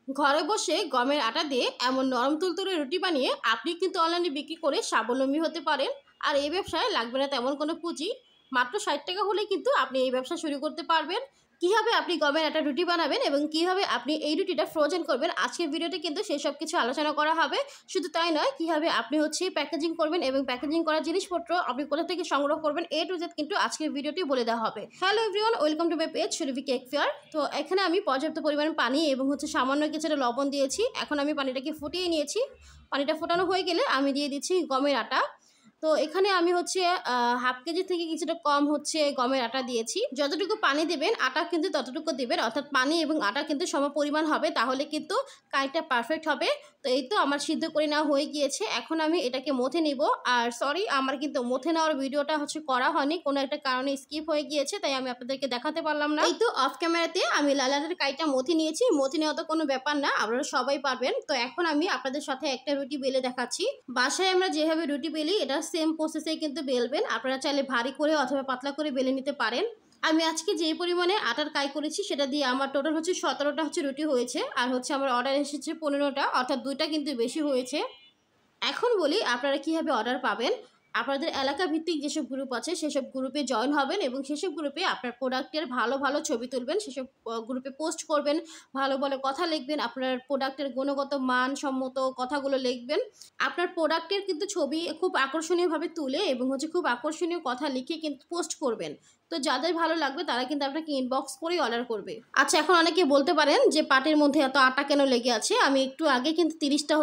ঘরে বসে গমের আটা দিয়ে এমন নরম তুলতুলে রুটি বানিয়ে আপনি কিন্তু অনলাইনে বিক্রি করে স্বাবলম্বী হতে পারেন। আর এই ব্যবসায় লাগবে না তেমন কোনো পুঁজি, মাত্র 60 টাকা হলেই কিন্তু আপনি এই ব্যবসা শুরু করতে পারবেন। কিভাবে আপনি গমের আটা রুটি বানাবেন এবং কিভাবে আপনি এই রুটিটা ফ্রোজেন করবেন, আজকের ভিডিওতে কিন্তু সেই সব কিছু আলোচনা করা হবে। শুধু তাই নয়, কিভাবে আপনি হচ্ছে প্যাকেজিং করবেন এবং প্যাকেজিং করার জিনিসপত্র আপনি কোথা থেকে সংগ্রহ করবেন, এ টু জেড কিন্তু আজকের ভিডিওটি বলে দেওয়া হবে। Hello everyone, welcome to my page Surabhi cake fair. তো এখানে আমি পর্যাপ্ত পরিমাণ পানি এবং সামান্য কিছুটা লবণ দিয়েছি। এখন আমি পানিটাকে ফুটিয়ে নিয়েছি। পানিটা ফোটানো হয়ে গেলে আমি দিয়ে দিচ্ছি গমের আটা। তো এখানে আমি হাফ কেজি থেকে কিছুটা কম গমের আটা দিয়েছি। যতটুকু পানি দেবেন আটা কিন্তু ততটুকু দেবেন, অর্থাৎ পানি এবং আটা কিন্তু সম পরিমাণ হবে, তাহলে কিন্তু কাইটা পারফেক্ট হবে। তো এই তো আমার সিদ্ধ করে নেওয়া হয়ে গিয়েছে। এখন আমি এটাকে মথে নিব। আর সরি, আমার কিন্তু মথে নেওয়ার ভিডিওটা করা হয়নি, কোনো একটা কারণে স্কিপ হয়ে গিয়েছে, তাই আমি আপনাদেরকে দেখাতে পারলাম না। এই তো অফ ক্যামেরাতে আমি লাল আটার কাইটা মথে নিয়েছি। মথে নেওয়া তো কোনো ব্যাপার না, আপনারা সবাই পারবেন। তো এখন আমি আপনাদের সাথে একটা রুটি বেলে দেখাচ্ছি। বাসায় আমরা যেভাবে রুটি বেলি এটা সেম প্রসেসে কিন্তু বেলবেন। আপনারা চাইলে ভারী করে অথবা পাতলা করে বেলে নিতে পারেন। আমি আজকে যে পরিমাণে আটার কাই করেছি সেটা দিয়ে আমার টোটাল 17টা রুটি হয়েছে। আর আমার অর্ডার এসেছে 15টা, অর্থাৎ 2টা কিন্তু বেশি হয়েছে। এখন বলি আপনারা কীভাবে অর্ডার পাবেন। আপনাদের এলাকা ভিত্তিক যেসব গ্রুপ আছে সেসব গ্রুপে জয়েন হবেন এবং সেসব গ্রুপে আপনার প্রোডাক্টের ভালো ভালো ছবি তুলবেন, সেসব গ্রুপে পোস্ট করবেন, ভালো ভালো কথা লিখবেন, আপনার প্রোডাক্টের গুণগত মানসম্মত কথাগুলো লিখবেন। আপনার প্রোডাক্টের কিন্তু ছবি খুব আকর্ষণীয়ভাবে তুলে এবং খুব আকর্ষণীয় কথা লিখে কিন্তু পোস্ট করবেন। তো যাদের ভালো লাগবে তারা কিন্তু আপনাকে ইনবক্স করেই অর্ডার করবে। আচ্ছা, এখন অনেকে বলতে পারেন যে পাটের মধ্যে এত আটা কেন লেগে আছে। আমি একটু আগে কিন্তু 30টা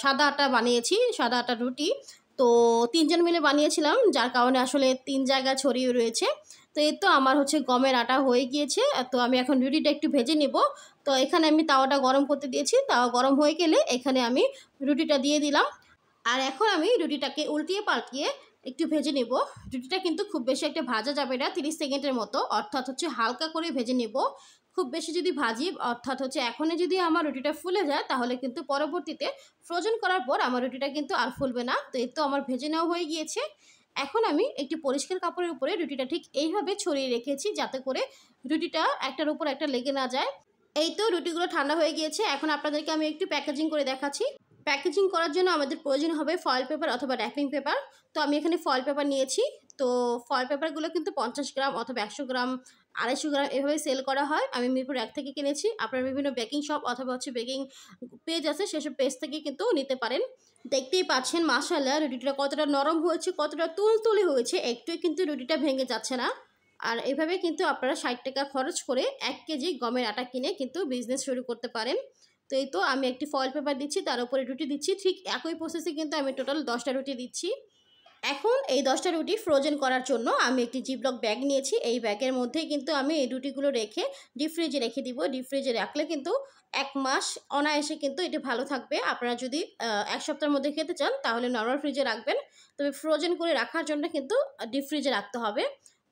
সাদা আটা বানিয়েছি, সাদা আটার রুটি। তো 3 জন মিলে বানিয়েছিলাম, যার কারণে আসলে 3 জায়গা ছড়িয়ে রয়েছে। তো এই তো আমার গমের আটা হয়ে গিয়েছে। তো আমি এখন রুটিটা একটু ভেজে নেব। তো এখানে আমি তাওয়াটা গরম করতে দিয়েছি। তাওয়া গরম হয়ে গেলে এখানে আমি রুটিটা দিয়ে দিলাম। আর এখন আমি রুটিটাকে উল্টিয়ে পাল্টিয়ে একটু ভেজে নেব। রুটিটা কিন্তু খুব বেশি একটা ভাজা যাবে না, 30 সেকেন্ডের মতো, অর্থাৎ হালকা করে ভেজে নেব। খুব বেশি যদি ভাজি, অর্থাৎ এখনই যদি আমার রুটিটা ফুলে যায়, তাহলে কিন্তু পরবর্তীতে ফ্রোজেন করার পর আমার রুটিটা কিন্তু আর ফুলবে না। তো এই তো আমার ভেজে নেওয়া হয়ে গিয়েছে। এখন আমি একটি পরিষ্কার কাপড়ের উপরে রুটিটা ঠিক এইভাবে ছড়িয়ে রেখেছি, যাতে করে রুটিটা একটার উপর একটা লেগে না যায়। এই তো রুটিগুলো ঠান্ডা হয়ে গিয়েছে। এখন আপনাদেরকে আমি একটু প্যাকেজিং করে দেখাচ্ছি। প্যাকেজিং করার জন্য আমাদের প্রয়োজন হবে ফয়েল পেপার অথবা র্যাপিং পেপার। তো আমি এখানে ফয়েল পেপার নিয়েছি। তো ফয়েল পেপারগুলো কিন্তু 50 গ্রাম অথবা 100 গ্রাম, 250 গ্রাম এভাবে সেল করা হয়। আমি মিরপুর 1 থেকে কিনেছি। আপনারা বিভিন্ন বেকিং শপ অথবা বেকিং পেজ আছে, সেসব পেজ থেকে কিন্তু নিতে পারেন। দেখতেই পাচ্ছেন মাশাআল্লাহ রুটিটা কতটা নরম হয়েছে, কতটা তুলতুলে হয়েছে, একটুই কিন্তু রুটিটা ভেঙে যাচ্ছে না। আর এভাবে কিন্তু আপনারা 60 টাকা খরচ করে 1 কেজি গমের আটা কিনে কিন্তু বিজনেস শুরু করতে পারেন। তো এই তো আমি একটি ফয়েল পেপার দিচ্ছি, তার উপরে রুটি দিচ্ছি। ঠিক একই প্রসেসে কিন্তু আমি টোটাল 10টা রুটি দিচ্ছি। এখন এই 10টা রুটি ফ্রোজেন করার জন্য আমি একটি জিপলক ব্যাগ নিয়েছি। এই ব্যাগের মধ্যেই কিন্তু আমি এই রুটিগুলো রেখে ডিপ ফ্রিজে রেখে দিব। ডিপ ফ্রিজে রাখলে কিন্তু 1 মাস অনায়াসে কিন্তু এটা ভালো থাকবে। আপনারা যদি 1 সপ্তাহের মধ্যে খেতে চান তাহলে নরমাল ফ্রিজে রাখবেন, তবে ফ্রোজেন করে রাখার জন্য কিন্তু ডিপ ফ্রিজে রাখতে হবে।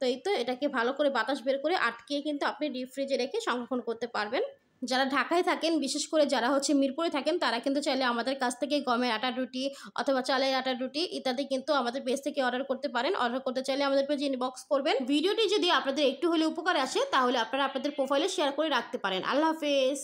তো এই তো এটাকে ভালো করে বাতাস বের করে আটকিয়ে কিন্তু আপনি ডিপ ফ্রিজে রেখে সংরক্ষণ করতে পারবেন। যারা ঢাকায় থাকেন, বিশেষ করে যারা মিরপুরে থাকেন, তারা কিন্তু চাইলে আমাদের কাছ থেকে গমের আটার রুটি অথবা চালের আটার রুটি ইত্যাদি কিন্তু আমাদের পেজ থেকে অর্ডার করতে পারেন। অর্ডার করতে চাইলে আমাদের পেজে ইনবক্স করবেন। ভিডিওটি যদি আপনাদের একটু হলে উপকার আসে, তাহলে আপনারা আপনাদের প্রোফাইলে শেয়ার করে রাখতে পারেন। আল্লাহ হাফেজ।